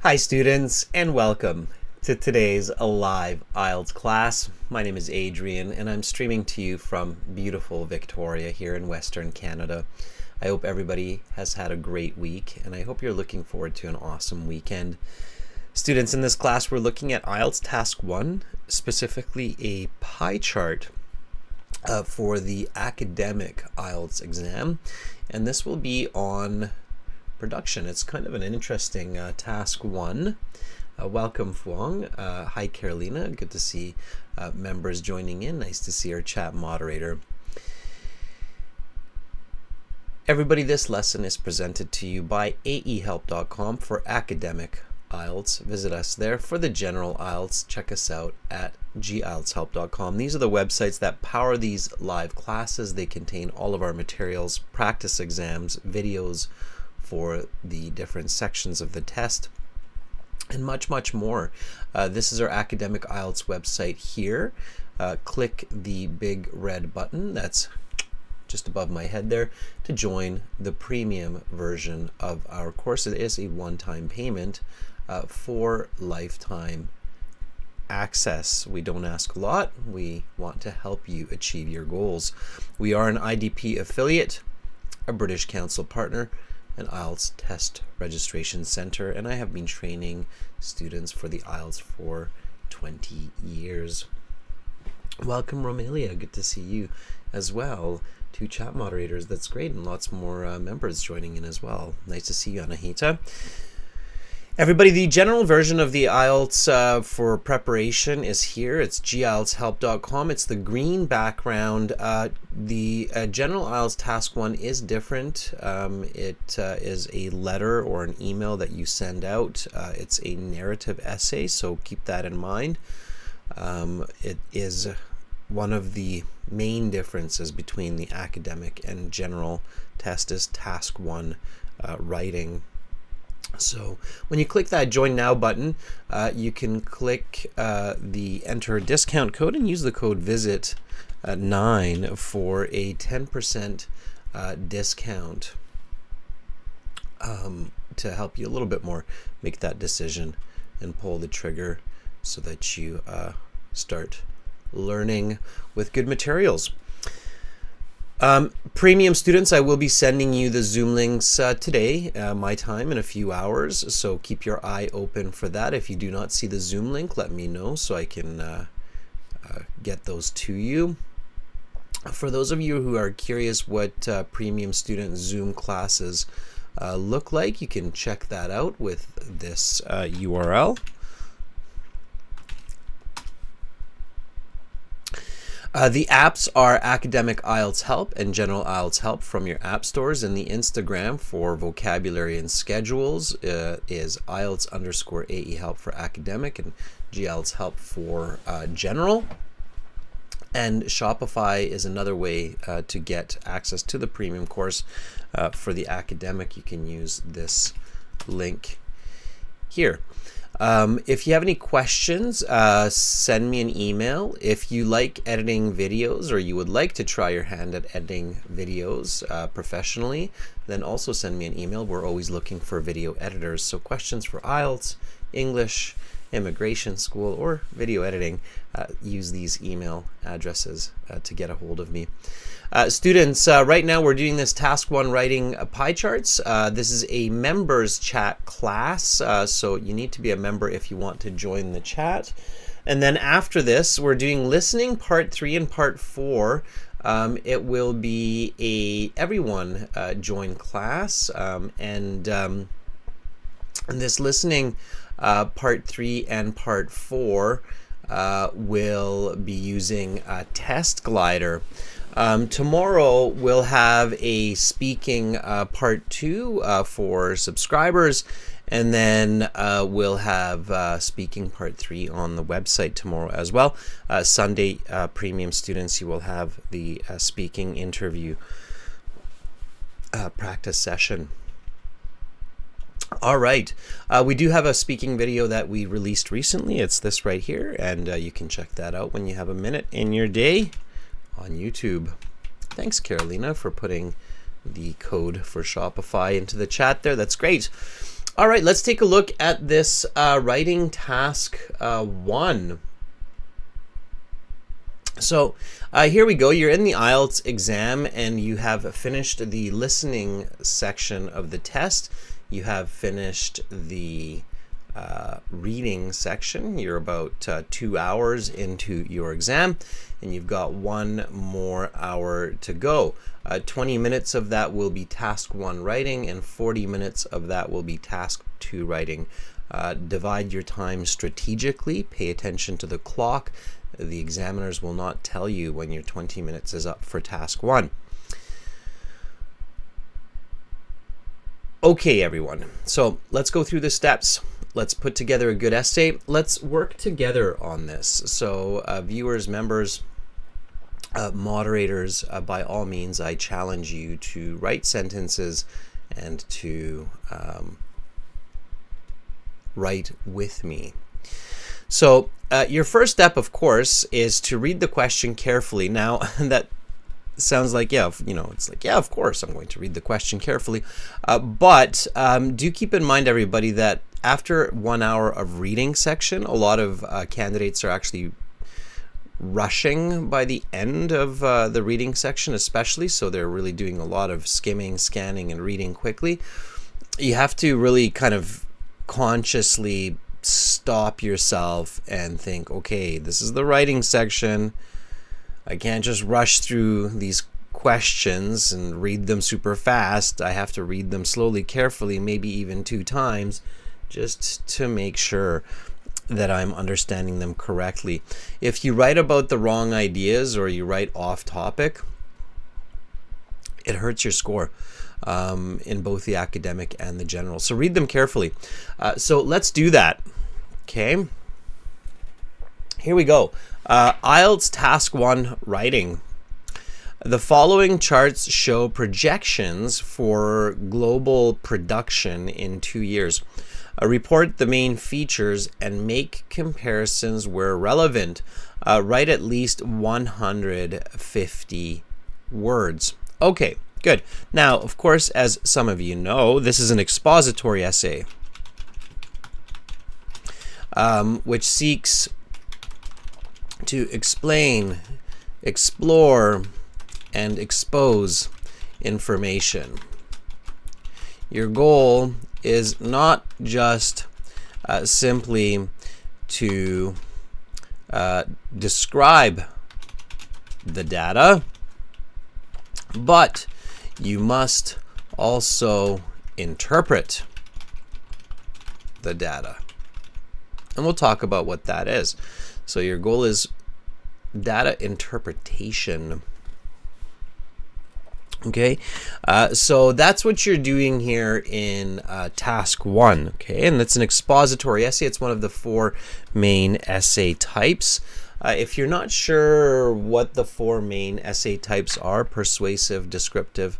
Hi students, and welcome to today's live IELTS class. My name is Adrian and I'm streaming to you from beautiful Victoria here in Western Canada. I hope everybody has had a great week and I hope you're looking forward to an awesome weekend. Students, in this class we're looking at IELTS Task 1, specifically a pie chart for the academic IELTS exam, and this will be on production. It's kind of an interesting task 1. Welcome Fuang. Hi Carolina, good to see members joining in. Nice to see our chat moderator. Everybody, this lesson is presented to you by aehelp.com for academic IELTS. Visit us there. For the general IELTS, check us out at gieltshelp.com. These are the websites that power these live classes. They contain all of our materials, practice exams, videos for the different sections of the test, and much more. This is our academic IELTS website here. Click the big red button that's just above my head there to join the premium version of our course. It is a one-time payment for lifetime access. We don't ask a lot. We want to help you achieve your goals. We are an IDP affiliate, a British Council partner, an IELTS test registration center, and I have been training students for the IELTS for 20 years. Welcome Romelia, good to see you as well. 2 chat moderators, that's great, and lots more members joining in as well. Nice to see you, Anahita. Everybody, the general version of the IELTS for preparation is here. It's gieltshelp.com. It's the green background. The general IELTS Task 1 is different. It is a letter or an email that you send out. It's a narrative essay, so keep that in mind. It is one of the main differences between the academic and general test is Task 1 writing. So when you click that Join Now button, you can click the enter discount code and use the code VISIT9 for a 10% discount to help you a little bit more make that decision and pull the trigger so that you start learning with good materials. Premium students, I will be sending you the Zoom links today, my time, in a few hours, so keep your eye open for that. If you do not see the Zoom link, let me know so I can get those to you. For those of you who are curious what premium student Zoom classes look like, you can check that out with this URL. The apps are Academic IELTS Help and General IELTS Help from your app stores, and the Instagram for vocabulary and schedules is IELTS_AE Help for academic and GIELTS Help for general. And Shopify is another way to get access to the premium course. For the academic, you can use this link here. If you have any questions, send me an email. If you like editing videos or you would like to try your hand at editing videos professionally, then also send me an email. We're always looking for video editors. So questions for IELTS, English, immigration school, or video editing, use these email addresses to get a hold of me. Students, right now we're doing this Task 1 writing pie charts. This is a members chat class, so you need to be a member if you want to join the chat. And then after this, we're doing listening part 3 and part 4. It will be a everyone join class, and this listening part 3 and part 4 will be using a test glider. Tomorrow we'll have a speaking part 2 for subscribers, and then we'll have speaking part 3 on the website tomorrow as well. Sunday, premium students, you will have the speaking interview practice session. All right, we do have a speaking video that we released recently. It's this right here, and you can check that out when you have a minute in your day on YouTube. Thanks, Carolina, for putting the code for Shopify into the chat there. That's great. All right, let's take a look at this writing task 1. So here we go. You're in the IELTS exam and you have finished the listening section of the test. You have finished the reading section. You're about 2 hours into your exam and you've got 1 more hour to go. 20 minutes of that will be task 1 writing and 40 minutes of that will be task 2 writing. Divide your time strategically. Pay attention to the clock. The examiners will not tell you when your 20 minutes is up for task 1. Okay, everyone. So let's go through the steps. Let's put together a good essay. Let's work together on this. So viewers, members, moderators, by all means, I challenge you to write sentences and to write with me. So your first step, of course, is to read the question carefully. Now, that sounds like, yeah, you know, it's like, yeah, of course, I'm going to read the question carefully. But do keep in mind, everybody, that after 1 hour of reading section, a lot of candidates are actually rushing by the end of the reading section, especially. So they're really doing a lot of skimming, scanning, and reading quickly. You have to really kind of consciously stop yourself and think, okay, this is the writing section. I can't just rush through these questions and read them super fast. I have to read them slowly, carefully, maybe even 2 times, just to make sure that I'm understanding them correctly. If you write about the wrong ideas or you write off topic, it hurts your score in both the academic and the general. So read them carefully. So let's do that. Okay. Here we go. IELTS Task 1 Writing. The following charts show projections for global production in 2 years. Report the main features and make comparisons where relevant. Write at least 150 words. Okay, good. Now, of course, as some of you know, this is an expository essay, which seeks to explain, explore, and expose information. Your goal is not just simply to describe the data, but you must also interpret the data. And we'll talk about what that is. So your goal is data interpretation. Okay, so that's what you're doing here in task 1. Okay, and that's an expository essay. It's one of the 4 main essay types. If you're not sure what the 4 main essay types are, persuasive, descriptive,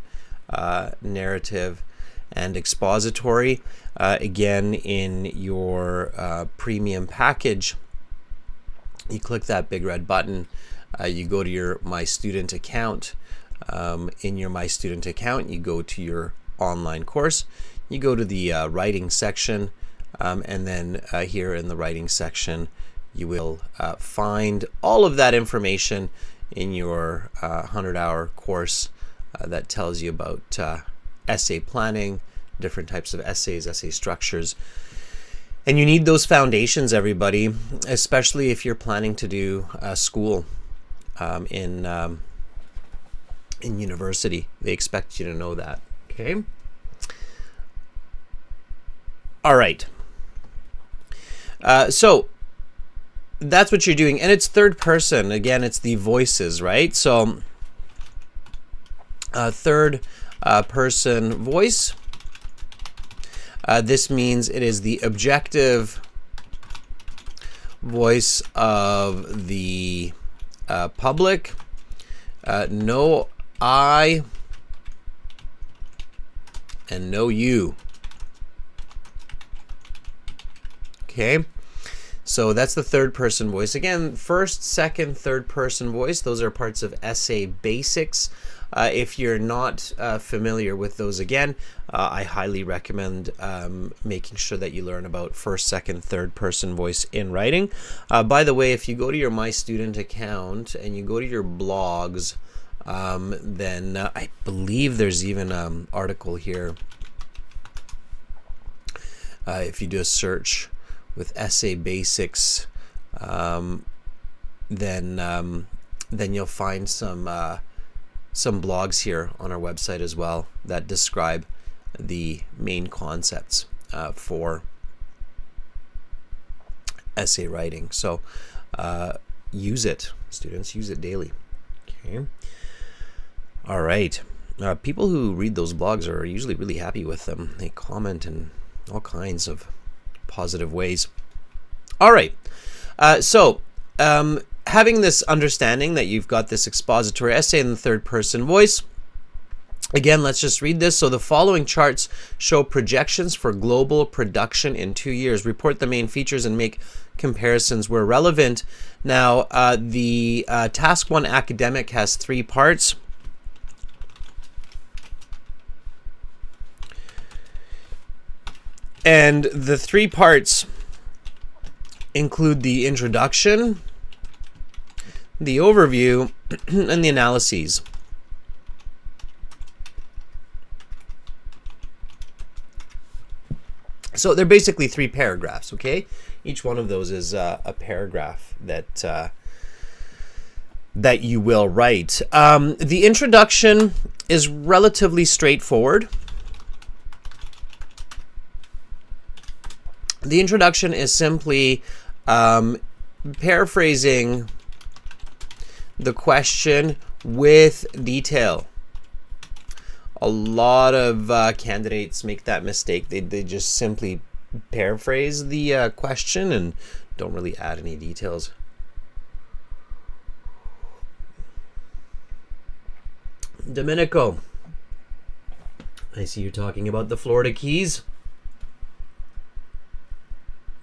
narrative, and expository, again, in your premium package, you click that big red button, you go to your My Student account. In your My Student account, you go to your online course, you go to the writing section, and then here in the writing section, you will find all of that information in your 100-hour course that tells you about essay planning, different types of essays, essay structures. And you need those foundations, everybody, especially if you're planning to do school in university. They expect you to know that. Okay. All right. So that's what you're doing, and it's third person. Again, it's the voices, right? So third person voice. This means it is the objective voice of the public. No I and no you. Okay, So that's the third person voice. Again, first, second, third person voice, those are parts of essay basics. If you're not familiar with those, again, I highly recommend making sure that you learn about first, second, third person voice in writing. By the way, if you go to your My Student account and you go to your blogs, then I believe there's even an article here. If you do a search with essay basics, then you'll find some blogs here on our website as well that describe the main concepts for essay writing. So use it, students, use it daily. Okay. All right. People who read those blogs are usually really happy with them. They comment in all kinds of positive ways. All right. Having this understanding that you've got this expository essay in the third person voice, again, let's just read this. So the following charts show projections for global production in 2 years. Report the main features and make comparisons where relevant. Now, the Task 1 academic has 3 parts. And the 3 parts include the introduction, the overview, and the analyses. So they're basically 3 paragraphs, okay? Each one of those is a paragraph that you will write. The introduction is relatively straightforward. The introduction is simply paraphrasing the question with detail. A lot of candidates make that mistake. They just simply paraphrase the question and don't really add any details. Domenico, I see you talking about the Florida Keys.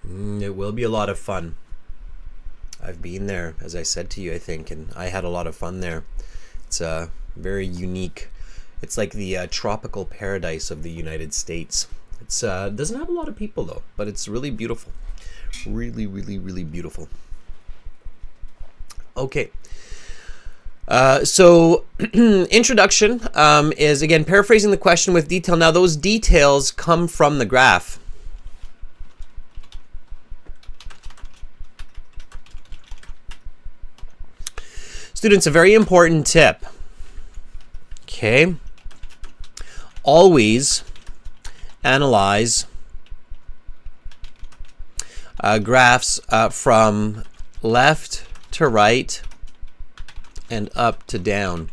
It will be a lot of fun. I've been there, as I said to you, I think, and I had a lot of fun there. It's very unique. It's like the tropical paradise of the United States. It's doesn't have a lot of people though, but it's really beautiful. Really, really, really beautiful. Okay. So introduction is, again, paraphrasing the question with detail. Now those details come from the graph. Students, a very important tip. Okay. Always analyze graphs from left to right and up to down.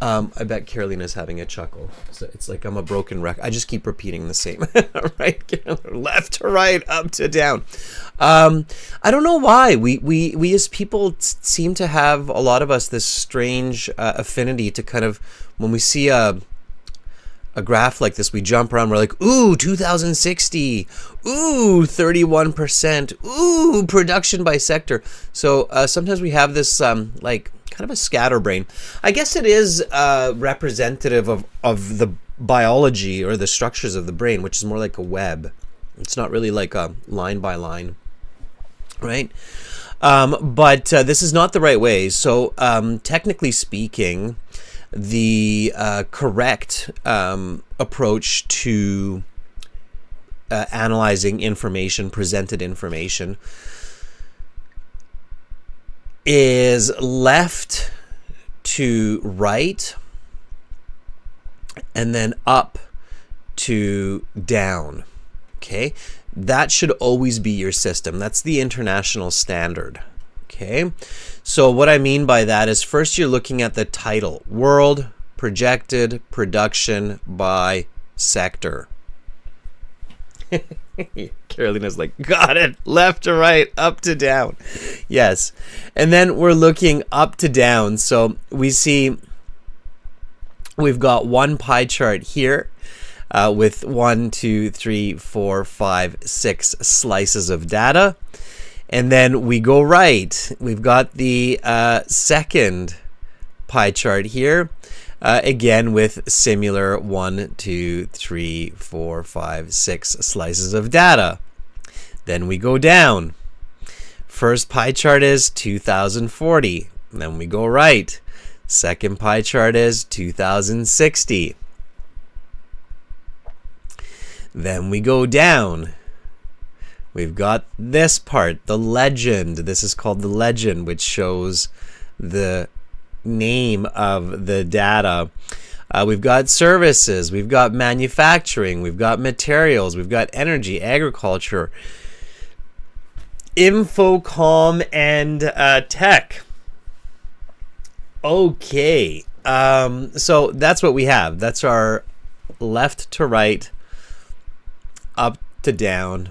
I bet Carolina's having a chuckle. So it's like I'm a broken record. I just keep repeating the same. Right, left to right, up to down. I don't know why we as people seem to have, a lot of us, this strange affinity to kind of, when we see a graph like this, we jump around. We're like, ooh, 2060, ooh, 31%, ooh, production by sector. So sometimes we have this like kind of a scatterbrain. I guess it is representative of the biology or the structures of the brain, which is more like a web. It's not really like a line by line, right? But this is not the right way. So technically speaking, the correct approach to analyzing information, presented information, is left to right and then up to down. Okay, that should always be your system. That's the international standard. Okay, so what I mean by that is, first you're looking at the title, World Projected Production by Sector. Carolina's like, got it, left to right, up to down. Yes, and then we're looking up to down. So we see we've got one pie chart here with 1, 2, 3, 4, 5, 6 slices of data. And then we go right. We've got the second pie chart here. Again, with similar 1, 2, 3, 4, 5, 6 slices of data. Then we go down. First pie chart is 2040. Then we go right. Second pie chart is 2060. Then we go down. We've got this part, the legend. This is called the legend, which shows the name of the data. We've got services, we've got manufacturing, we've got materials, we've got energy, agriculture, infocom, and tech. Okay, so that's what we have. That's our left to right, up to down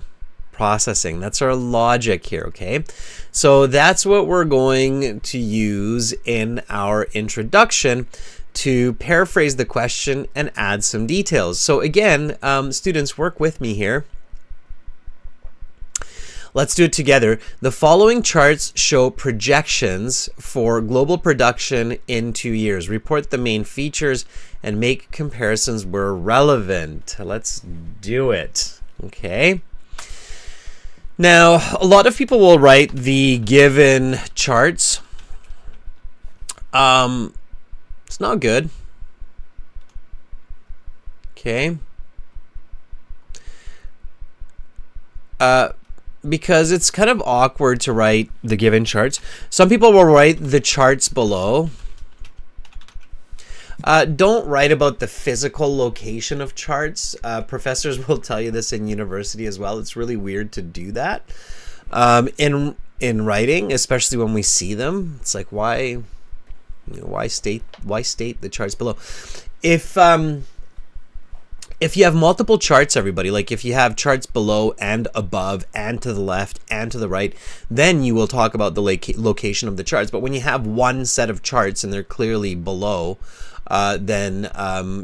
processing. That's our logic here, okay? So that's what we're going to use in our introduction to paraphrase the question and add some details. So again, students, work with me here. Let's do it together. The following charts show projections for global production in 2 years. Report the main features and make comparisons where relevant. Let's do it, okay? Now, a lot of people will write the given charts. It's not good. Okay. Because it's kind of awkward to write the given charts. Some people will write the charts below. Don't write about the physical location of charts. Professors will tell you this in university as well. It's really weird to do that in writing, especially when we see them. It's like, why state the charts below? If you have multiple charts, everybody, like if you have charts below and above and to the left and to the right, then you will talk about the location of the charts. But when you have one set of charts and they're clearly below, then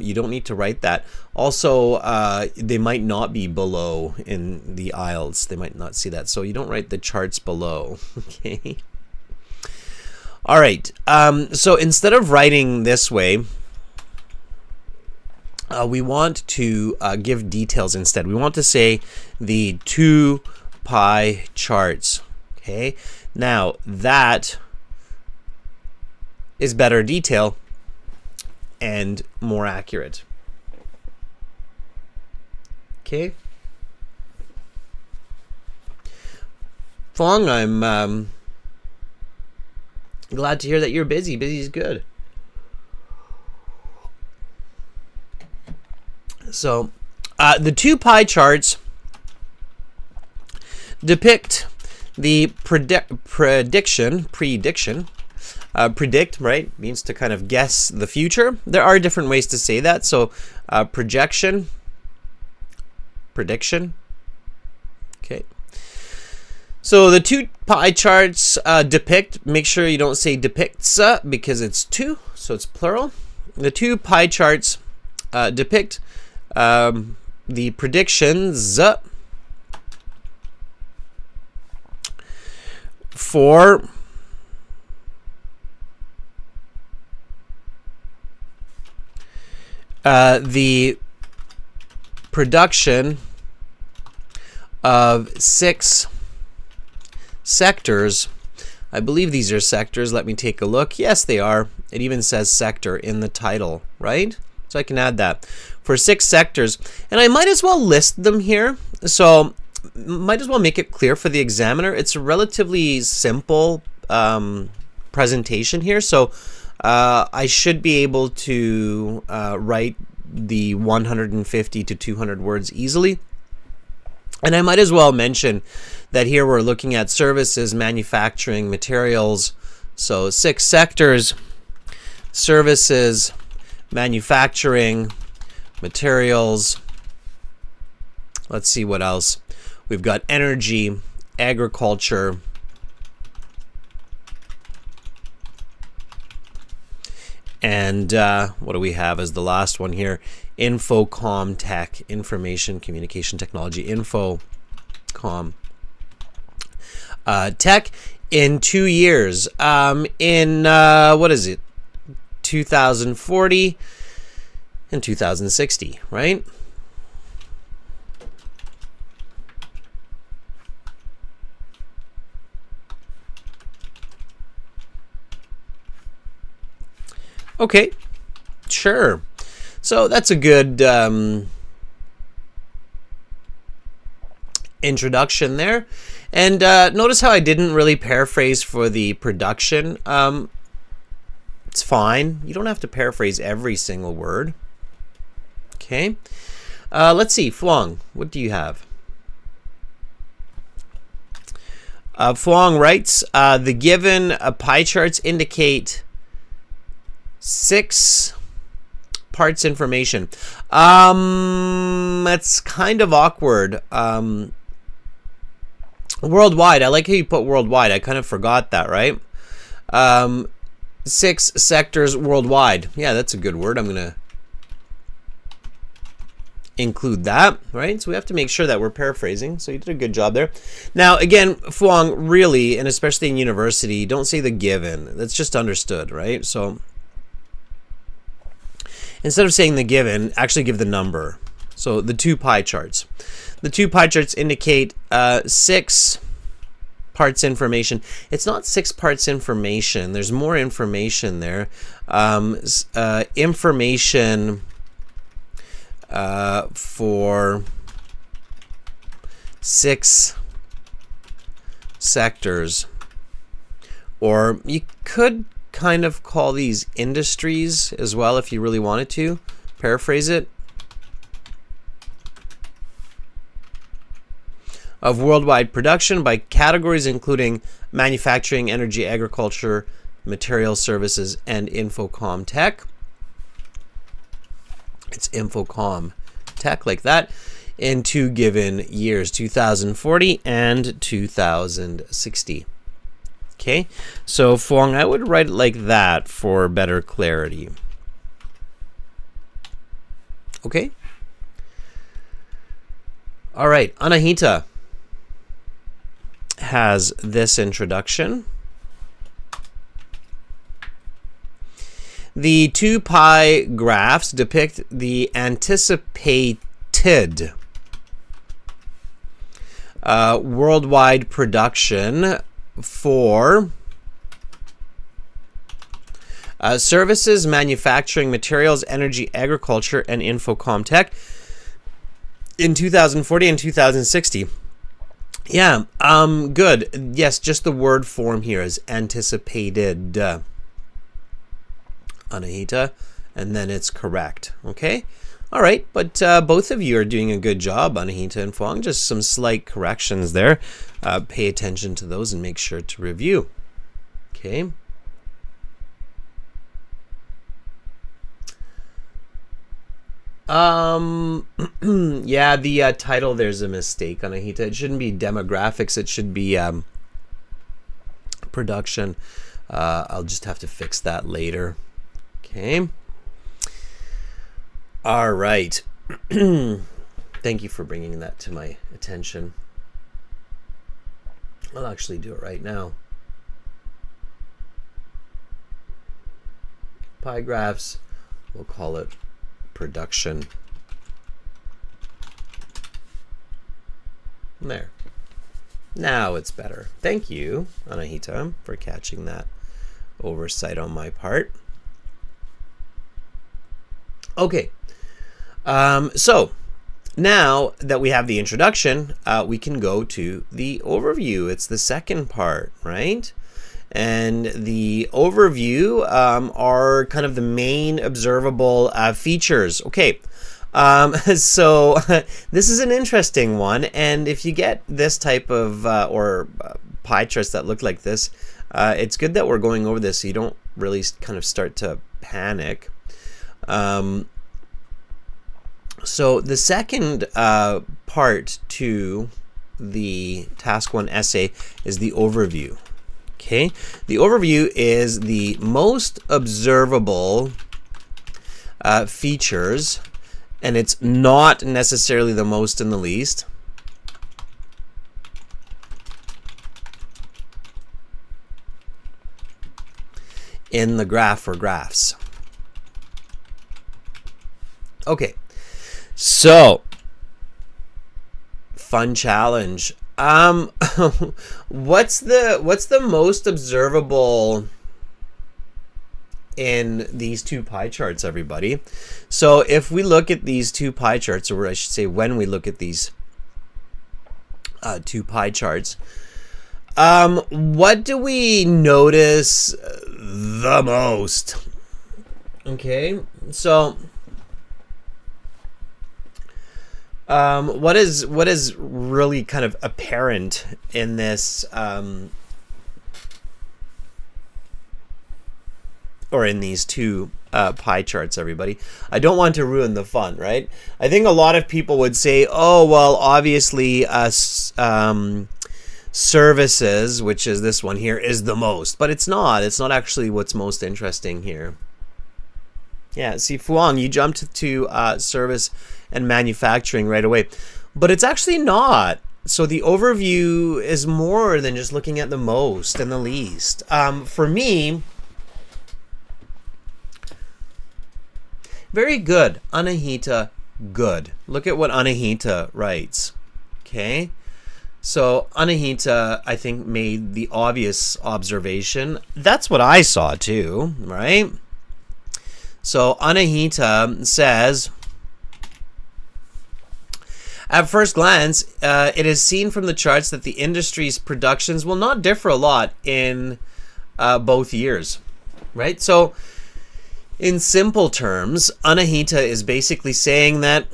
you don't need to write that. Also, they might not be below in the IELTS. They might not see that. So you don't write the charts below, okay? All right, so instead of writing this way, we want to give details instead. We want to say the 2 pie charts, okay? Now, that is better detail and more accurate. Okay. Fong, I'm glad to hear that you're busy. Busy is good. So, the 2 pie charts depict the prediction. Predict, right, means to kind of guess the future. There are different ways to say that. So, projection, prediction. Okay. So the 2 pie charts depict. Make sure you don't say depicts because it's 2, so it's plural. The 2 pie charts depict the predictions for the production of 6 sectors. I believe these are sectors. Let me take a look. Yes, they are. It even says sector in the title, right? So I can add that. For 6 sectors. And I might as well list them here. So might as well make it clear for the examiner. It's a relatively simple presentation here. So I should be able to write the 150 to 200 words easily. And I might as well mention that here we're looking at services, manufacturing, materials. So 6 sectors: services, manufacturing, materials. Let's see what else. We've got energy, agriculture, and what do we have as the last one here? Infocom tech, information communication technology, infocom. tech in 2 years. What is it? 2040 and 2060, right? Okay, sure. So that's a good introduction there. And notice how I didn't really paraphrase for the production. It's fine. You don't have to paraphrase every single word. Okay. Let's see. Fluang, what do you have? Fluang writes, the given pie charts indicate 6 parts information. That's kind of awkward. Worldwide. I like how you put worldwide. I kind of forgot that, right? 6 sectors worldwide. Yeah, that's a good word. I'm going to include that, right? So we have to make sure that we're paraphrasing. So you did a good job there. Now, again, Fluang, really, and especially in university, don't say the given. That's just understood, right? So instead of saying the given, actually give the number. So the 2 pie charts. The 2 pie charts indicate 6 parts information. It's not 6 parts information. There's more information there. Information for 6 sectors. Or you could kind of call these industries as well if you really wanted to. Paraphrase it. Of worldwide production by categories including manufacturing, energy, agriculture, material services, and infocom tech. It's infocom tech like that in 2 given years, 2040 and 2060. Okay, so Fluang, I would write it like that for better clarity. Okay. All right, Anahita has this introduction. The 2 pie graphs depict the anticipated worldwide production for services, manufacturing, materials, energy, agriculture, and infocom tech in 2040 and 2060. Yeah, good. Yes, just the word form here is anticipated, Anahita, and then it's correct. Okay? All right, but both of you are doing a good job, Anahita and Fluang. Just some slight corrections there. Pay attention to those and make sure to review. Okay? Yeah, the title, there's a mistake, Anahita. It shouldn't be demographics. It should be production. I'll just have to fix that later. Okay. All right. Thank you for bringing that to my attention. I'll actually do it right now. Pie graphs, we'll call it production. There. Now it's better. Thank you, Anahita, for catching that oversight on my part. Okay. So now that we have the introduction, we can go to the overview. It's the second part, right? And the overview are kind of the main observable features. Okay, so this is an interesting one, and if you get this type of pie charts that look like this, it's good that we're going over this so you don't really kind of start to panic. So the second part to the Task 1 essay is the overview. Okay, the overview is the most observable features, and it's not necessarily the most and the least. in the graph or graphs. Okay, so fun challenge. What's the most observable in these two pie charts, everybody? So if we look at these two pie charts, or I should say when we look at these two pie charts, what do we notice the most? Okay, so what is really kind of apparent in this or in these two pie charts, everybody? I don't want to ruin the fun, right? I think a lot of people would say, oh, well, obviously services, which is this one here, is the most, but it's not. It's not actually what's most interesting here. Yeah, see, Fuang, you jumped to service and manufacturing right away, but it's actually not. So the overview is more than just looking at the most and the least. For me, very good. Anahita, good. Look at what Anahita writes. Okay. So Anahita, I think, made the obvious observation. That's what I saw too, right? So Anahita says, at first glance, it is seen from the charts that the industry's productions will not differ a lot in both years, right? So in simple terms, Anahita is basically saying that,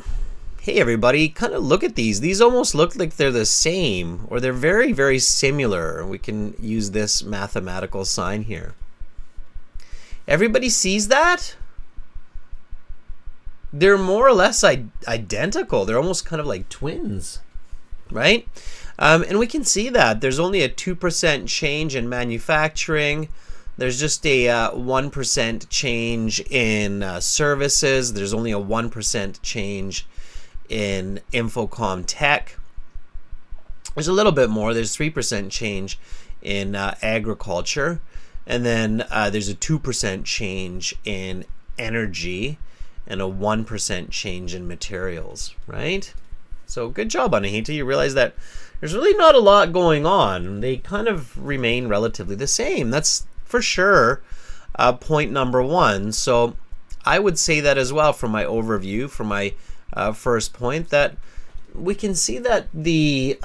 hey, everybody, kind of look at these. These almost look like they're the same, or they're very, very similar. We can use this mathematical sign here. Everybody sees that? They're more or less identical. They're almost kind of like twins, right? And we can see that there's only a 2% change in manufacturing. There's just a 1% change in services. There's only a 1% change in Infocom Tech. There's a little bit more. There's 3% change in agriculture. And then there's a 2% change in energy and a 1% change in materials, right? So good job, Anahita. You realize that there's really not a lot going on. They kind of remain relatively the same. That's for sure point number one. So I would say that as well from my overview, from my first point, that we can see that the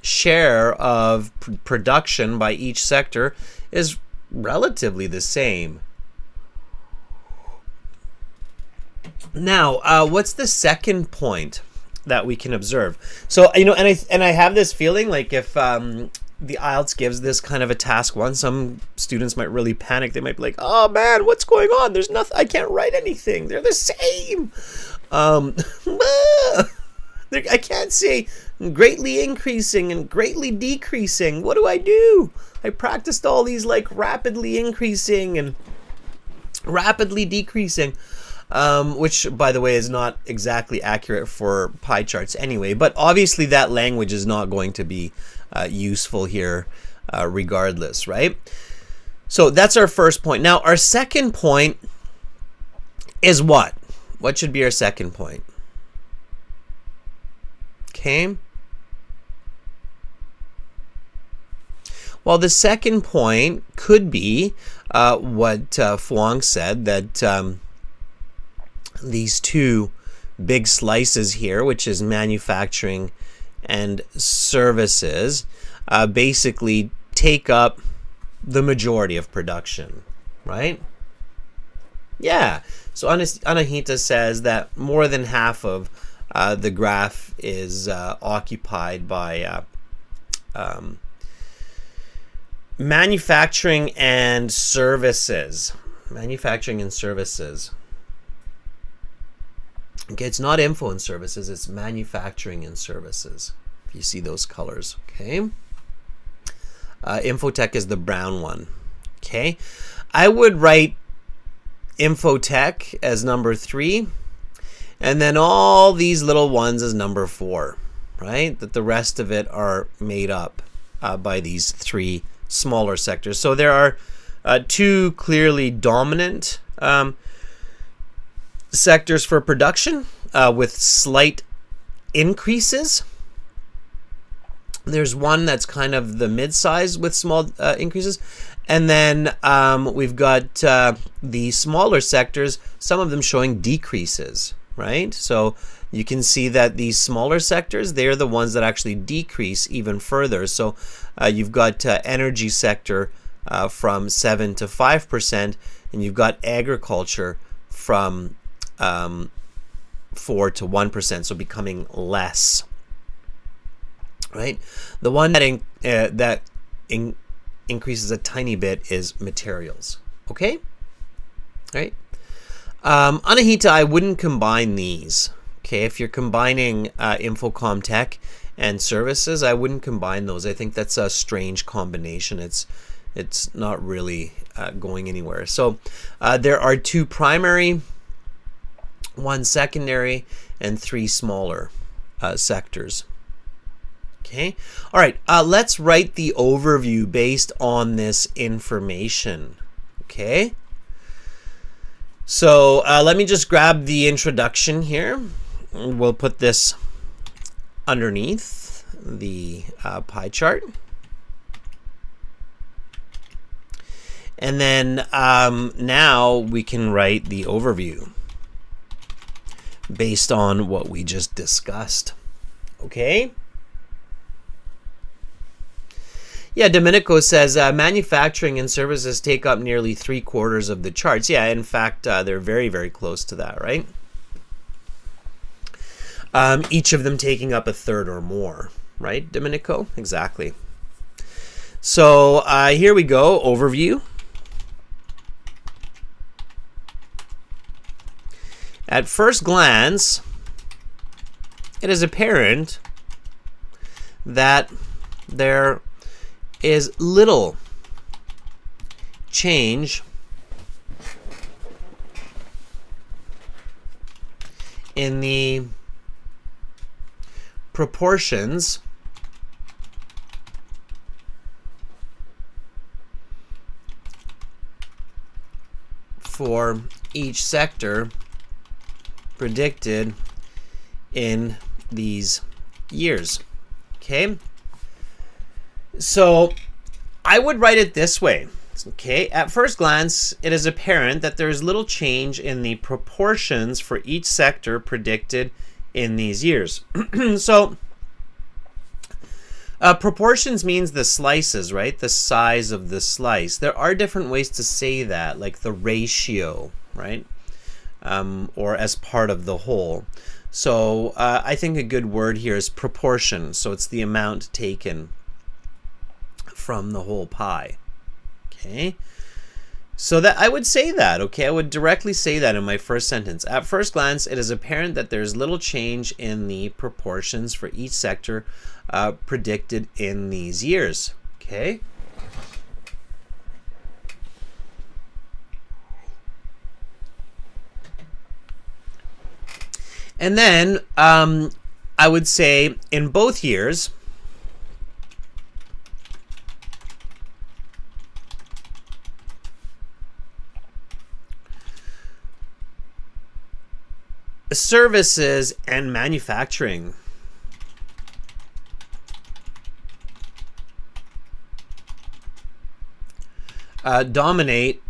share of production by each sector is relatively the same. Now, what's the second point that we can observe? So, you know, and I have this feeling like if the IELTS gives this kind of a task one, some students might really panic. They might be like, oh man, what's going on? There's nothing, I can't write anything. They're the same. I can't say greatly increasing and greatly decreasing. What do I do? I practiced all these like rapidly increasing and rapidly decreasing. Which, by the way, is not exactly accurate for pie charts anyway, but obviously that language is not going to be useful here regardless, right? So that's our first point. Now, our second point is what? What should be our second point? Okay. Well, the second point could be what Fuang said, that these two big slices here, which is manufacturing and services, basically take up the majority of production, right? Yeah. So Anahita says that more than half of the graph is occupied by manufacturing and services. Manufacturing and services. Okay, it's not info and services, it's manufacturing and services. If you see those colors, okay? Infotech is the brown one, okay? I would write Infotech as number 3, and then all these little ones as number 4, right? That the rest of it are made up by these 3 smaller sectors. So there are two clearly dominant sectors for production with slight increases. There's one that's kind of the mid-size with small increases. And then we've got the smaller sectors, some of them showing decreases, right? So you can see that these smaller sectors, they're the ones that actually decrease even further. So you've got energy sector from 7 to 5%, and you've got agriculture from 4 to 1%, so becoming less. Right, the one that increases a tiny bit is materials. Okay, right. Anahita, I wouldn't combine these. Okay, if you're combining Infocom Tech and services, I wouldn't combine those. I think that's a strange combination. It's not really going anywhere. So there are 2 primary, 1 secondary, and 3 smaller sectors. Okay, all right, let's write the overview based on this information. Okay, so let me just grab the introduction here. We'll put this underneath the pie chart. And then now we can write the overview based on what we just discussed. Okay. Yeah, Domenico says manufacturing and services take up nearly 3/4 of the charts. Yeah, in fact, they're very, very close to that, right? Each of them taking up 1/3 or more, right, Domenico? Exactly. So here we go, overview. At first glance, it is apparent that there is little change in the proportions for each sector predicted in these years. Okay, so I would write it this way. Okay, at first glance, it is apparent that there is little change in the proportions for each sector predicted in these years. So proportions means the slices, right? The size of the slice. There are different ways to say that, like the ratio, right? Or as part of the whole. So I think a good word here is proportion. So it's the amount taken from the whole pie. Okay, so that I would say that. Okay, I would directly say that in my first sentence. At first glance, it is apparent that there's little change in the proportions for each sector predicted in these years. Okay. And then I would say in both years, services and manufacturing dominate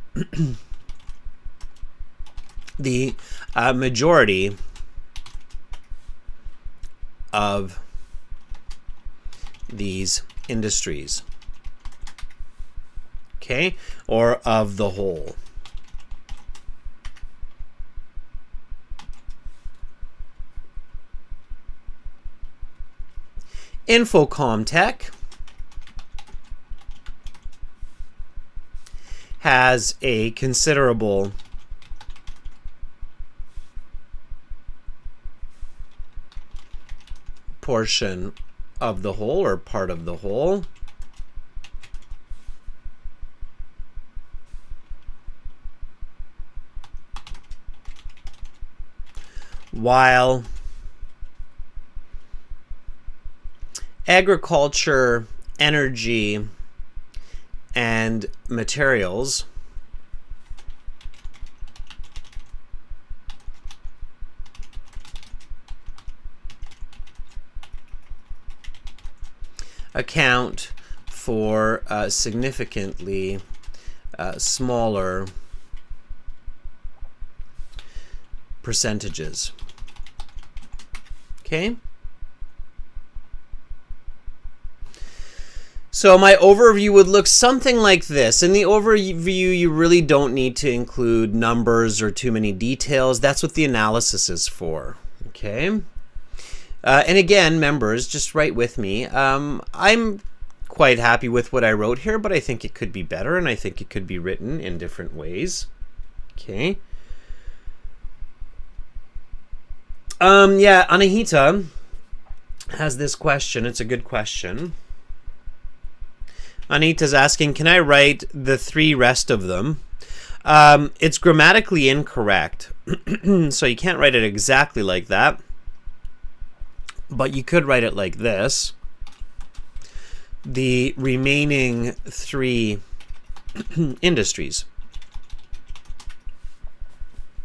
the majority of these industries. Okay, or of the whole. Infocom Tech has a considerable portion of the whole or part of the whole. While agriculture, energy, and materials account for significantly smaller percentages. Okay? So my overview would look something like this. In the overview, you really don't need to include numbers or too many details. That's what the analysis is for. Okay? And again, members, just write with me. I'm quite happy with what I wrote here, but I think it could be better, and I think it could be written in different ways. Okay. Yeah, Anahita has this question. It's a good question. Anita's asking, can I write the three rest of them? It's grammatically incorrect, so you can't write it exactly like that, but you could write it like this. The remaining three industries.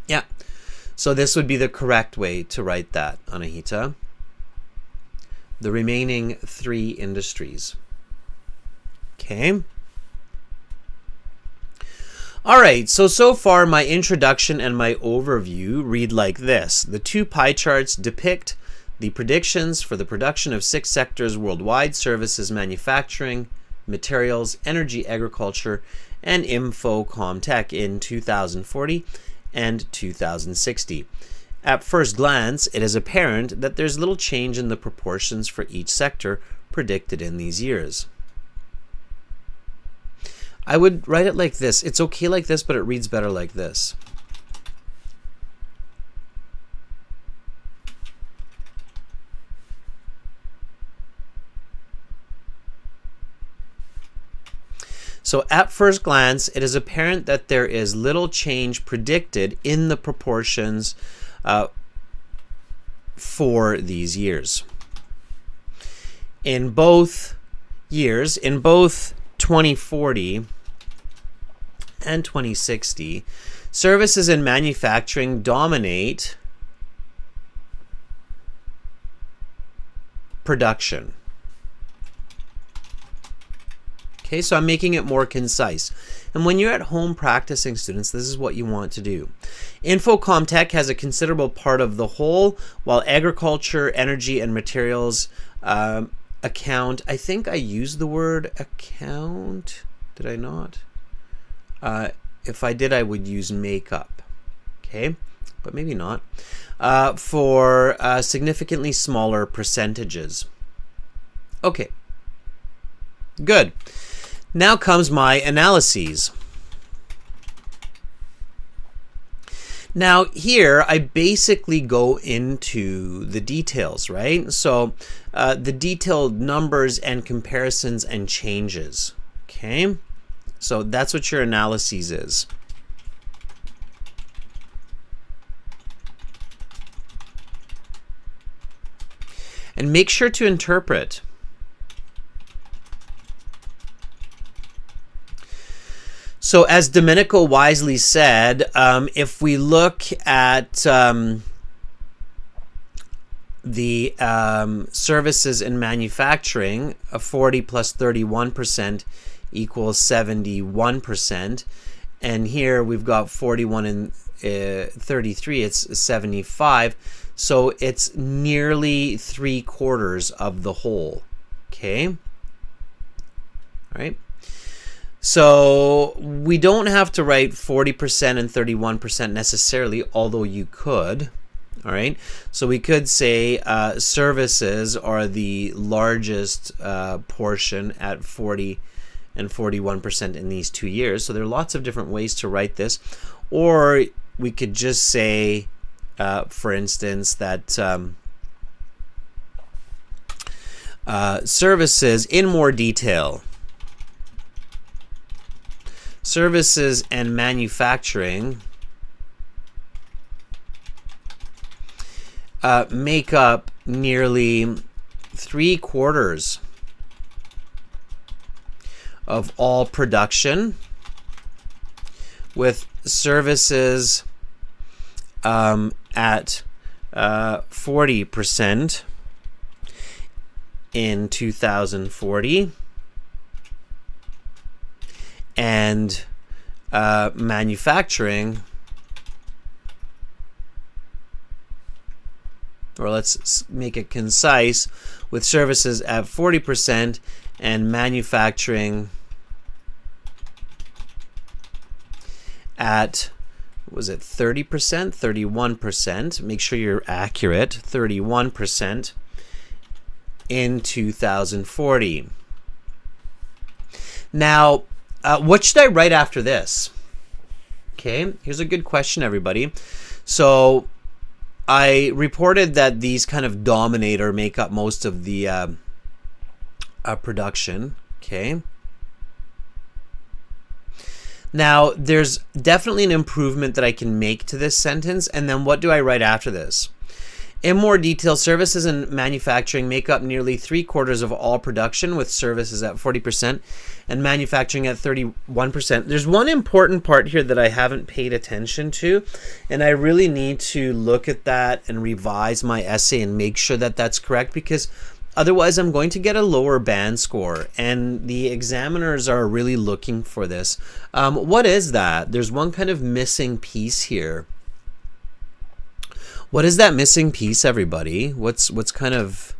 Yeah, so this would be the correct way to write that, Anahita. The remaining three industries. Okay. All right, so far my introduction and my overview read like this. The two pie charts depict the predictions for the production of 6 sectors worldwide: services, manufacturing, materials, energy, agriculture, and info comtech in 2040 and 2060. At first glance, it is apparent that there's little change in the proportions for each sector predicted in these years. I would write it like this. It's okay like this, but it reads better like this. So at first glance, it is apparent that there is little change predicted in the proportions for these years. In both years, in both 2040 and 2060, services and manufacturing dominate production. Okay, so I'm making it more concise. And when you're at home practicing, students, this is what you want to do. Infocom Tech has a considerable part of the whole, while agriculture, energy, and materials account. I think I used the word account. Did I not? If I did, I would use makeup. Okay, but maybe not. For significantly smaller percentages. Okay, good. Now comes my analyses. Now here I basically go into the details, right? So the detailed numbers and comparisons and changes. Okay, so that's what your analyses is. And make sure to interpret. So as Domenico wisely said, if we look at the services and manufacturing, 40 plus 31% equals 71%. And here we've got 41 and 33, it's 75. So it's nearly 3/4 of the whole. Okay. All right. So we don't have to write 40% and 31% necessarily, although you could. All right. So we could say services are the largest portion at 40 and 41% in these 2 years. So there are lots of different ways to write this. Or we could just say, for instance, that services in more detail. Services and manufacturing make up nearly 3/4 of all production, with services at 40% in 2040, and manufacturing, or let's make it concise, with services at 40% and manufacturing at, was it 30%, 31%? Make sure you're accurate. 31% in 2040. Now, what should I write after this? Okay, here's a good question, everybody. So I reported that these kind of dominate or make up most of the production. Okay. Now, there's definitely an improvement that I can make to this sentence. And then what do I write after this? In more detail, services and manufacturing make up nearly 3/4 of all production, with services at 40% and manufacturing at 31%. There's one important part here that I haven't paid attention to, and I really need to look at that and revise my essay and make sure that that's correct, because otherwise I'm going to get a lower band score, and the examiners are really looking for this. What is that? There's one kind of missing piece here. What is that missing piece, everybody? What's kind of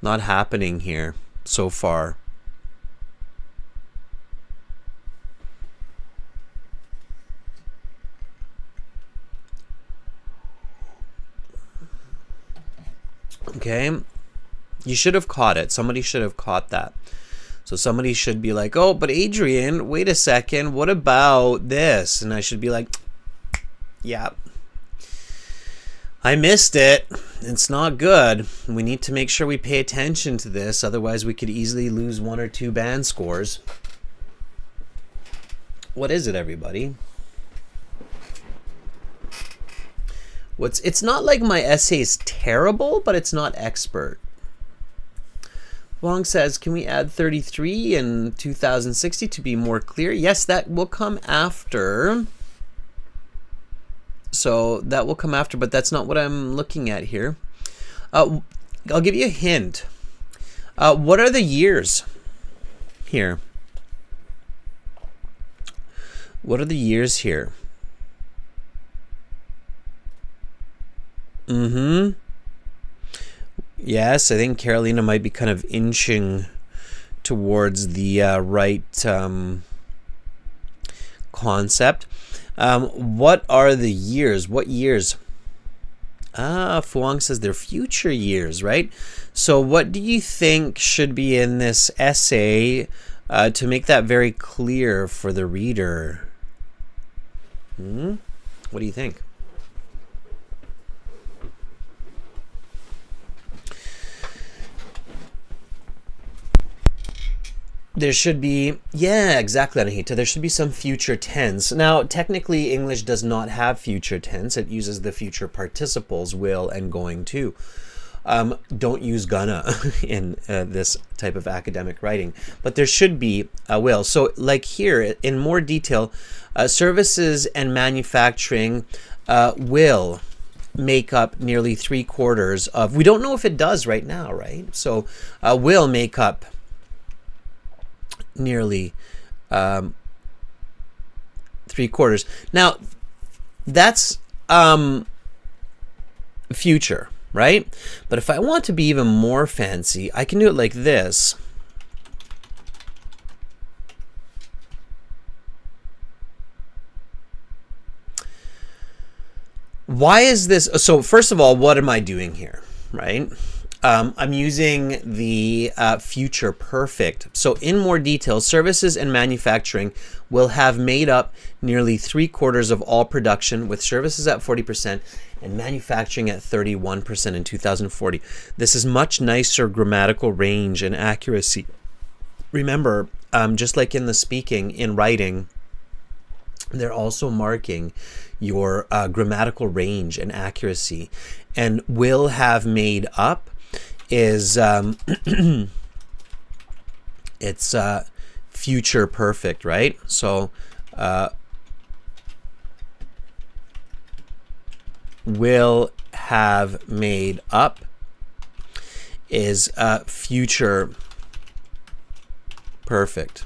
not happening here so far? Okay, you should have caught it. Somebody should have caught that. So somebody should be like, oh, but Adrian, wait a second, what about this? And I should be like, yeah, I missed it. It's not good. We need to make sure we pay attention to this. Otherwise, we could easily lose 1 or 2 band scores. What is it, everybody? It's not like my essay is terrible, but it's not expert. Wong says, can we add 33 and 2060 to be more clear? Yes, that will come after. So that will come after, but that's not what I'm looking at here. I'll give you a hint. What are the years here? What are the years here? Yes, I think Carolina might be kind of inching towards the right concept. What are the years? What years? Fuang says they're future years, right? So what do you think should be in this essay to make that very clear for the reader? What do you think? There should be, yeah, exactly, Anahita. There should be some future tense. Now, technically, English does not have future tense. It uses the future participles, will and going to. Don't use gonna in this type of academic writing. But there should be a will. So, like here, in more detail, services and manufacturing will make up nearly 3/4 of, we don't know if it does right now, right? So, will make up nearly 3/4. Now, that's future, right? But if I want to be even more fancy, I can do it like this. Why is this? So first of all, what am I doing here, right? I'm using the future perfect. So in more detail, services and manufacturing will have made up nearly 3/4 of all production, with services at 40% and manufacturing at 31% in 2040. This is much nicer grammatical range and accuracy. Remember, just like in the speaking, in writing, they're also marking your grammatical range and accuracy. And will have made up is it's future perfect, right? So will have made up is future perfect,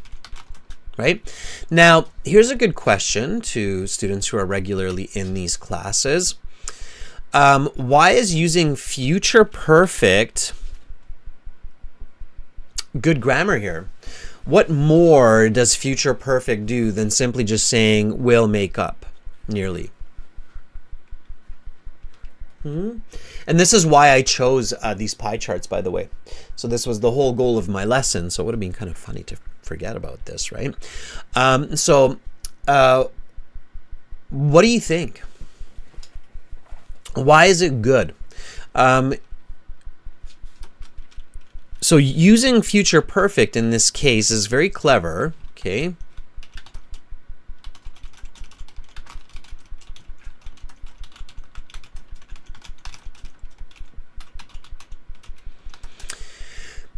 right? Now, here's a good question to students who are regularly in these classes. Why is using future perfect good grammar here? What more does future perfect do than simply just saying will make up nearly? And this is why I chose these pie charts, by the way. So this was the whole goal of my lesson. So it would have been kind of funny to forget about this, right? What do you think? Why is it good? So using future perfect in this case is very clever, okay?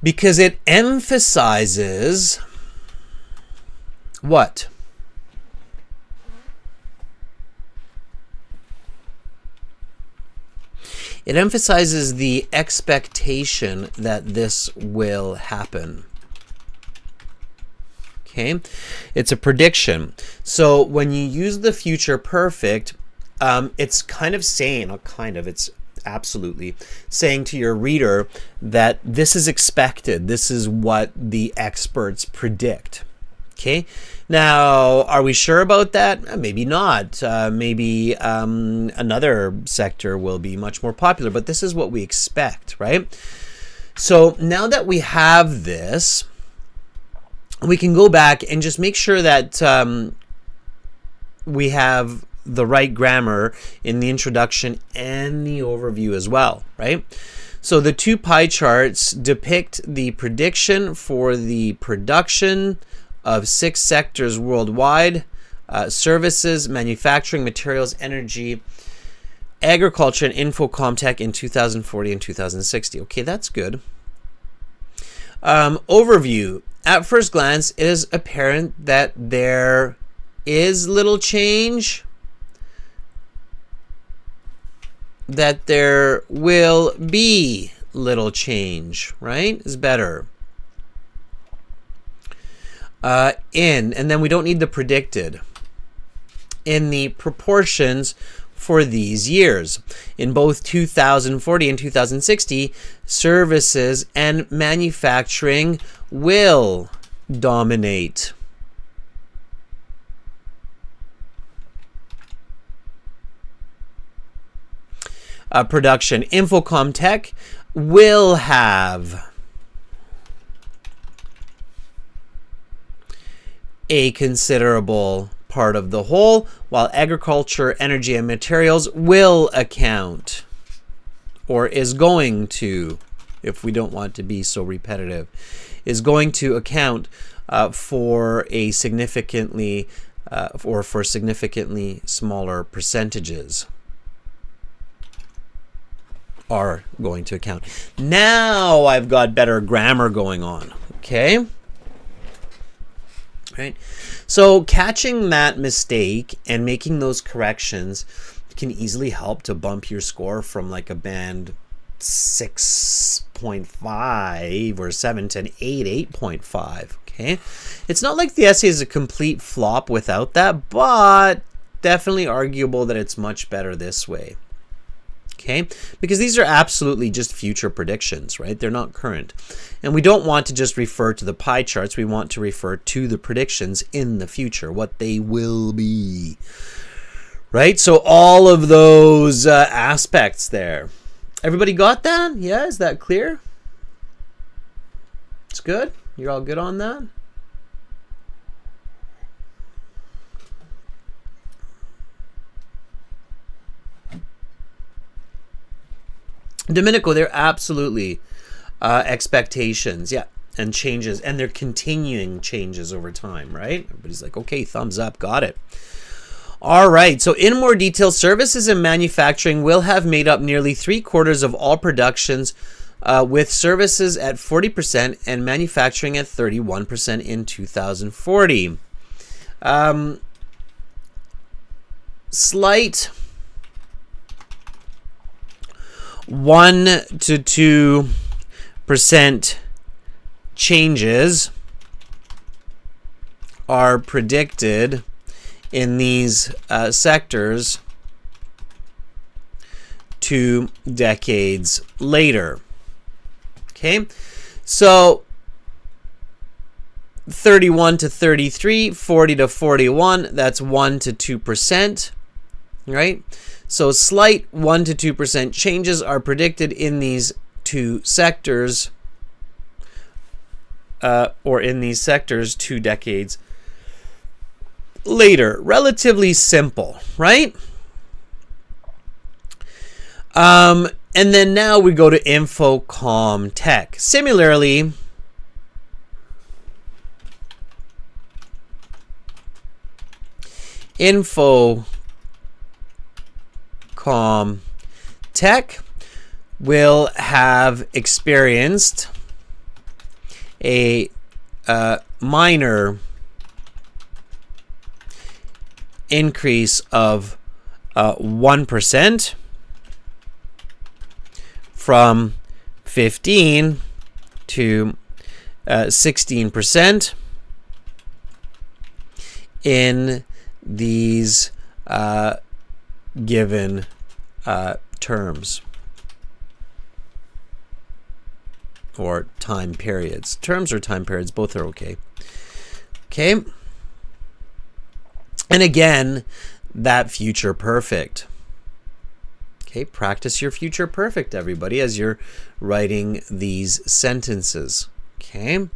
Because it emphasizes what? It emphasizes the expectation that this will happen. Okay? It's a prediction. So when you use the future perfect, it's kind of saying, it's absolutely saying to your reader that this is expected. This is what the experts predict. Okay? Now, are we sure about that? Maybe not. Maybe another sector will be much more popular, but this is what we expect, right? So now that we have this, we can go back and just make sure that we have the right grammar in the introduction and the overview as well, right? So the two pie charts depict the prediction for the production of 6 sectors worldwide: services, manufacturing, materials, energy, agriculture, and infocom tech in 2040 and 2060. Okay, that's good. Overview. At first glance, it is apparent that there is little change, that there will be little change, right? Is better. And then we don't need the predicted. In the proportions for these years. In both 2040 and 2060, services and manufacturing will dominate. Production. Infocom tech will have a considerable part of the whole, while agriculture, energy, and materials will account, or is going to, if we don't want to be so repetitive, is going to account for a significantly, or for significantly smaller percentages. Are going to account. Now I've got better grammar going on, okay? Right? So catching that mistake and making those corrections can easily help to bump your score from like a band 6.5 or 7 to an 8.5, okay? It's not like the essay is a complete flop without that, but definitely arguable that it's much better this way. Okay, because these are absolutely just future predictions, right? They're not current. And we don't want to just refer to the pie charts. We want to refer to the predictions in the future, what they will be, right? So all of those aspects there. Everybody got that? Yeah, is that clear? It's good? You're all good on that? Domenico, they're absolutely expectations, yeah, and changes, and they're continuing changes over time, right? Everybody's like, okay, thumbs up, got it. All right, so in more detail, services and manufacturing will have made up nearly 3/4 of all productions with services at 40% and manufacturing at 31% in 2040. Slight 1 to 2% changes are predicted in these sectors 2 decades later. Okay, so 31 to 33, 40 to 41, that's 1 to 2%, right? So slight 1 to 2% changes are predicted in these 2 sectors, or in these sectors 2 decades later. Relatively simple, right? And then now we go to Infocom Tech. Similarly, Infocom Tech will have experienced a minor increase of 1% from 15 to 16% in these given terms or time periods. Terms or time periods, both are okay. Okay. And again, that future perfect. Okay, practice your future perfect, everybody, as you're writing these sentences. Okay.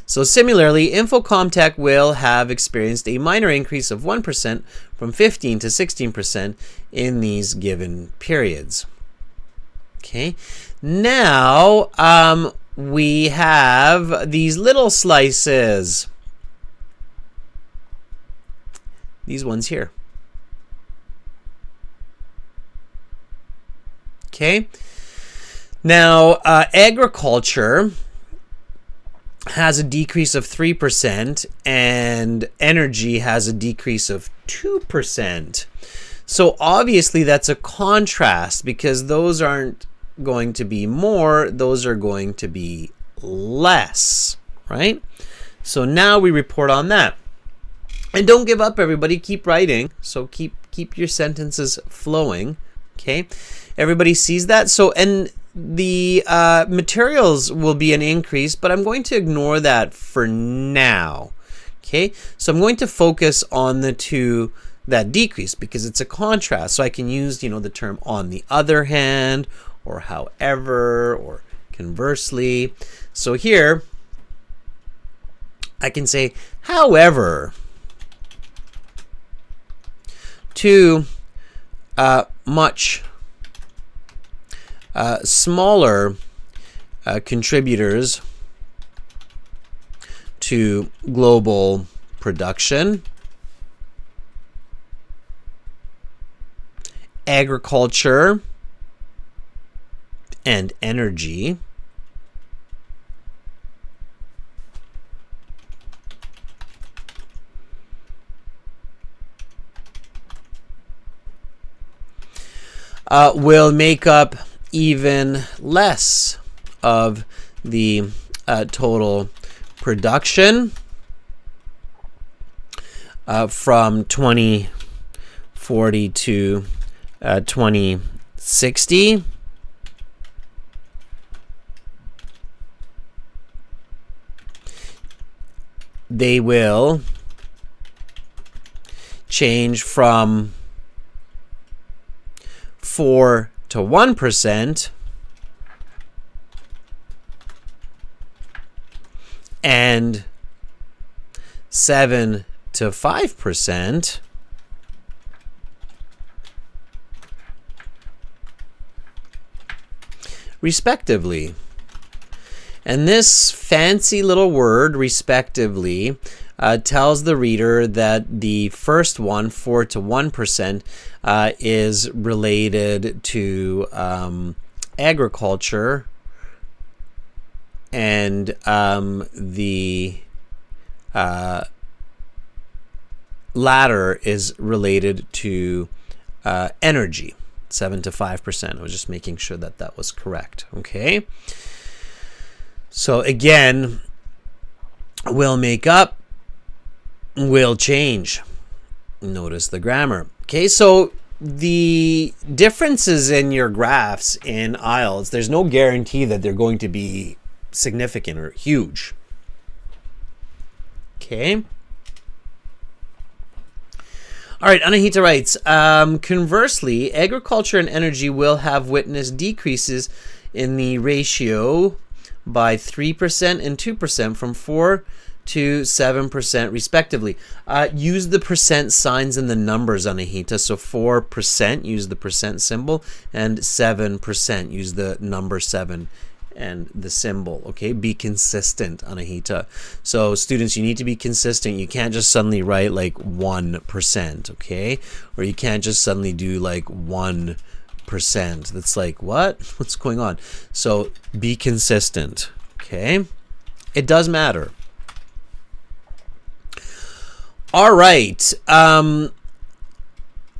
So similarly, Infocom Tech will have experienced a minor increase of 1% from 15 to 16% in these given periods. Okay. Now, we have these little slices. These ones here. Okay. Now, agriculture has a decrease of 3% and energy has a decrease of 2%. So obviously that's a contrast because those aren't going to be more, those are going to be less, right? So now we report on that. And don't give up, everybody. Keep writing. So keep your sentences flowing. Okay. Everybody sees that. So, and the materials will be an increase, but I'm going to ignore that for now. Okay. So I'm going to focus on the two that decrease because it's a contrast. So I can use, the term on the other hand, or however, or conversely. So here I can say, however, two much smaller contributors to global production, agriculture, and energy. Will make up even less of the total production from 2040 to 2060. They will change from 4 to 1% and 7 to 5% respectively. And this fancy little word, respectively, tells the reader that the first one, 4 to 1%, is related to agriculture, and the latter is related to energy, 7 to 5%. I was just making sure that that was correct. Okay. So again, will make up, will change. Notice the grammar. Okay, so the differences in your graphs in IELTS, there's no guarantee that they're going to be significant or huge. Okay. All right, Anahita writes, conversely, agriculture and energy will have witnessed decreases in the ratio by 3% and 2% from 4 to 7% respectively. Use the percent signs in the numbers, Anahita. So 4%, use the percent symbol, and 7%, use the number 7 and the symbol. Okay, be consistent, Anahita. So students, you need to be consistent. You can't just suddenly write like 1%, okay? Or you can't just suddenly do like 1%. That's like, what? What's going on? So be consistent, okay? It does matter. All right.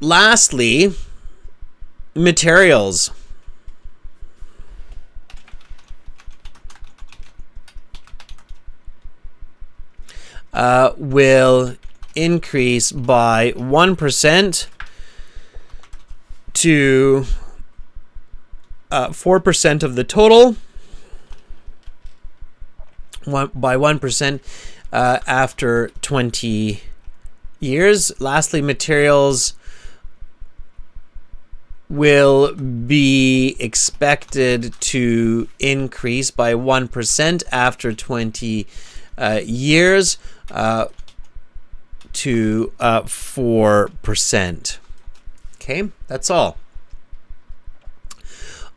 Lastly, materials. Will increase by 1% to 4% of the total, by 1% after 20 years. Lastly, materials will be expected to increase by 1% after 20 years to 4%. Okay, that's all.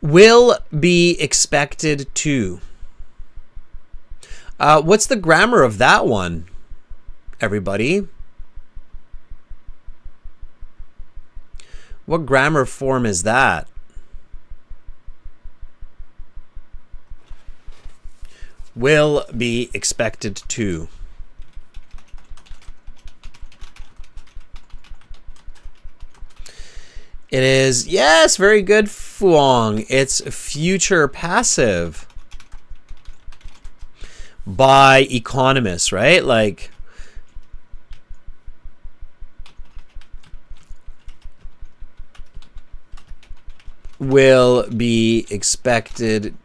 Will be expected to. What's the grammar of that one, everybody? What grammar form is that? Will be expected to. It is, yes, very good, Fuong. It's future passive by economists, right? Like, will be expected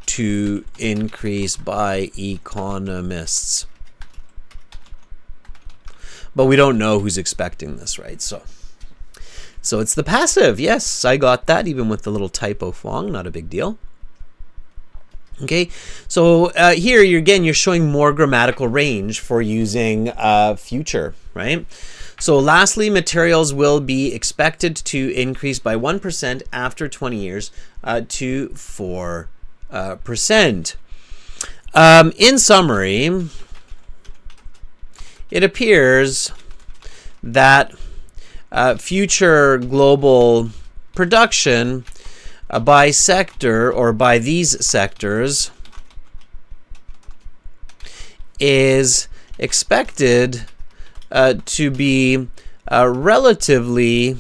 to increase by economists. But we don't know who's expecting this, right? So it's the passive. Yes, I got that, even with the little typo, Fong. Not a big deal. Okay, so here you're showing more grammatical range for using future, right? So lastly, materials will be expected to increase by 1% after 20 years to 4%. In summary, it appears that future global production by sector, or by these sectors, is expected to be relatively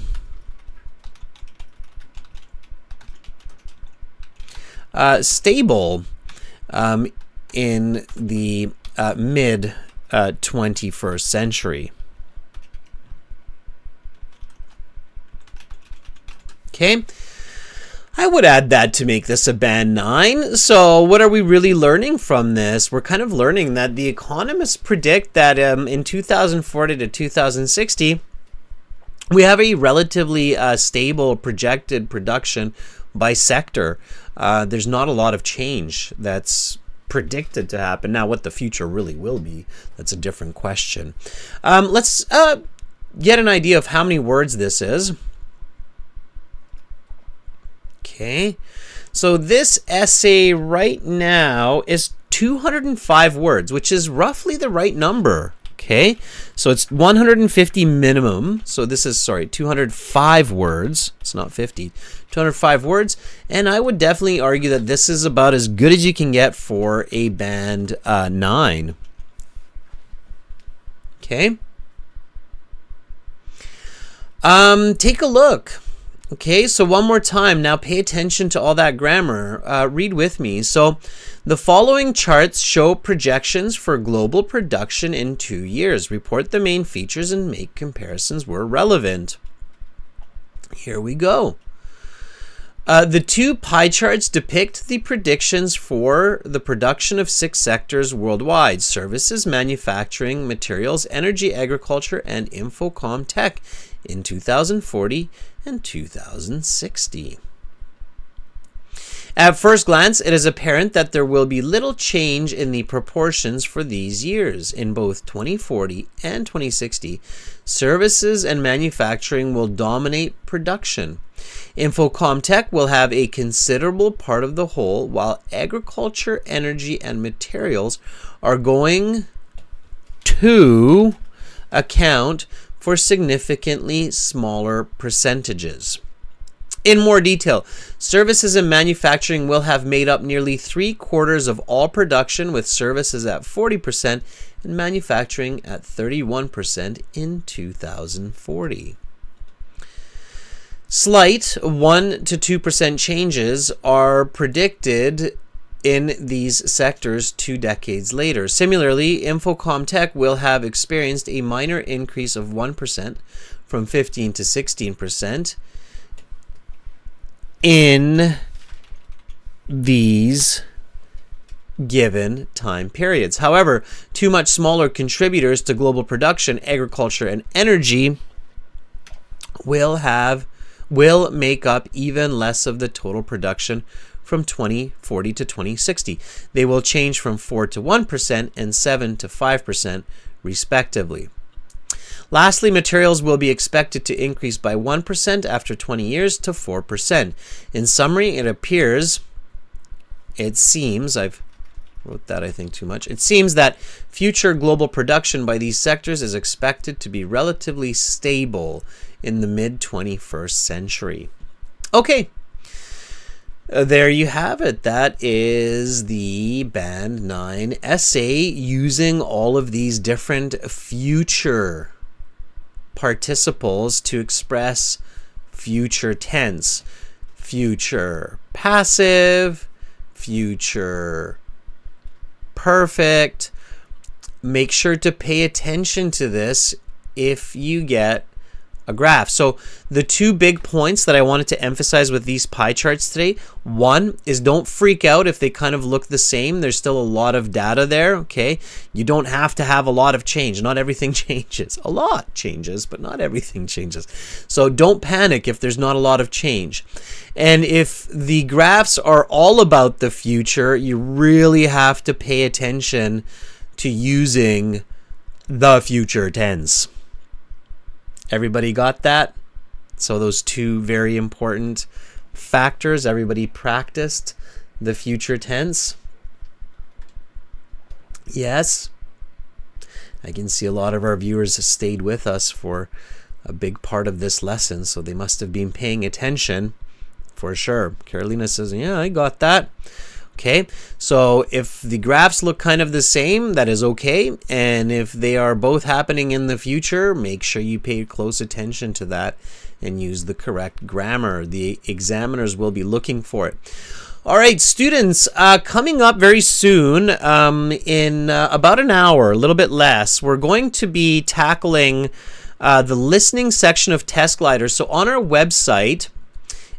stable in the mid 21st century. Okay, I would add that to make this a band 9. So what are we really learning from this? We're kind of learning that the economists predict that in 2040 to 2060, we have a relatively stable projected production by sector. There's not a lot of change that's predicted to happen. Now, what the future really will be, that's a different question. Let's get an idea of how many words this is. Okay, so this essay right now is 205 words, which is roughly the right number. Okay, so it's 150 minimum. So this is, 205 words. It's not 50. 205 words. And I would definitely argue that this is about as good as you can get for a band 9. Okay. Take a look. Okay, so one more time. Now pay attention to all that grammar. Read with me. So the following charts show projections for global production in 2 years. Report the main features and make comparisons where relevant. Here we go. The two pie charts depict the predictions for the production of 6 sectors worldwide: services, manufacturing, materials, energy, agriculture, and infocom tech in 2040 and 2060. At first glance, it is apparent that there will be little change in the proportions for these years. In both 2040 and 2060, services and manufacturing will dominate production. Infocom tech will have a considerable part of the whole, while agriculture, energy, and materials are going to account for significantly smaller percentages. In more detail, services and manufacturing will have made up nearly 3/4 of all production, with services at 40% and manufacturing at 31% in 2040. Slight 1 to 2% changes are predicted in these sectors 2 decades later. Similarly, Infocom Tech will have experienced a minor increase of 1% from 15 to 16% in these given time periods. However, two much smaller contributors to global production, agriculture and energy, will make up even less of the total production from 2040 to 2060. They will change from 4 to 1% and 7 to 5% respectively. Lastly, materials will be expected to increase by 1% after 20 years to 4%. In summary, it seems, I've wrote that I think too much. It seems that future global production by these sectors is expected to be relatively stable in the mid-21st century. Okay, there you have it. That is the Band 9 essay using all of these different future participles to express future tense, future passive, future perfect. Make sure to pay attention to this if you get a graph. So the two big points that I wanted to emphasize with these pie charts today, one is don't freak out if they kind of look the same. There's still a lot of data there, okay? You don't have to have a lot of change. Not everything changes. A lot changes, but not everything changes. So don't panic if there's not a lot of change. And if the graphs are all about the future, you really have to pay attention to using the future tense. Everybody got that? So those two very important factors, everybody practiced the future tense? Yes? I can see a lot of our viewers have stayed with us for a big part of this lesson, so they must have been paying attention for sure. Carolina says, yeah, I got that. Okay, so if the graphs look kind of the same, that is okay. And if they are both happening in the future, make sure you pay close attention to that and use the correct grammar. The examiners will be looking for it. All right, students, coming up very soon, in about an hour, a little bit less, we're going to be tackling the listening section of Test Glider. So on our website,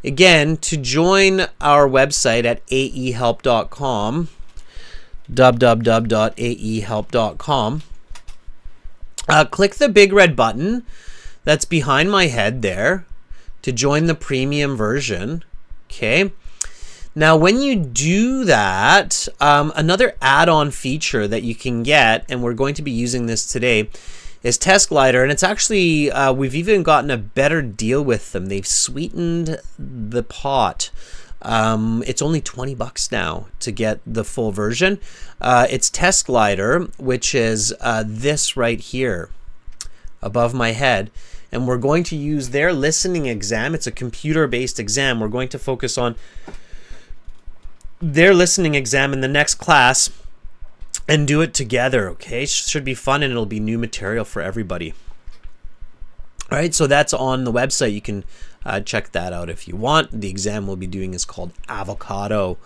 again, to join our website at aehelp.com, www.aehelp.com, click the big red button that's behind my head there to join the premium version. Okay. Now, when you do that, another add-on feature that you can get, and we're going to be using this today, is Test Glider, and it's actually, we've even gotten a better deal with them. They've sweetened the pot It's only $20 now to get the full version. It's Test Glider, which is this right here above my head. And we're going to use their listening exam. It's a computer-based exam. We're going to focus on their listening exam in the next class and do it together, okay? Should be fun, and it'll be new material for everybody. All right, so that's on the website. You can check that out if you want. The exam we'll be doing is called Avocado.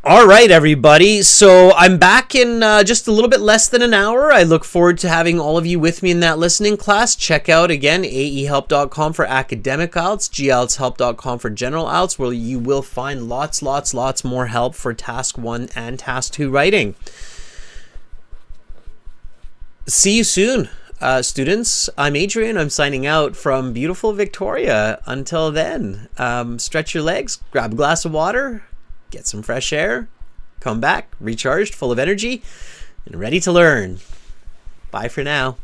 All right, everybody. So I'm back in just a little bit less than an hour. I look forward to having all of you with me in that listening class. Check out, again, aehelp.com for academic IELTS, gieltshelp.com for general IELTS, where you will find lots more help for Task 1 and Task 2 writing. See you soon, students. I'm Adrian. I'm signing out from beautiful Victoria. Until then, stretch your legs, grab a glass of water, get some fresh air, come back recharged, full of energy, and ready to learn. Bye for now.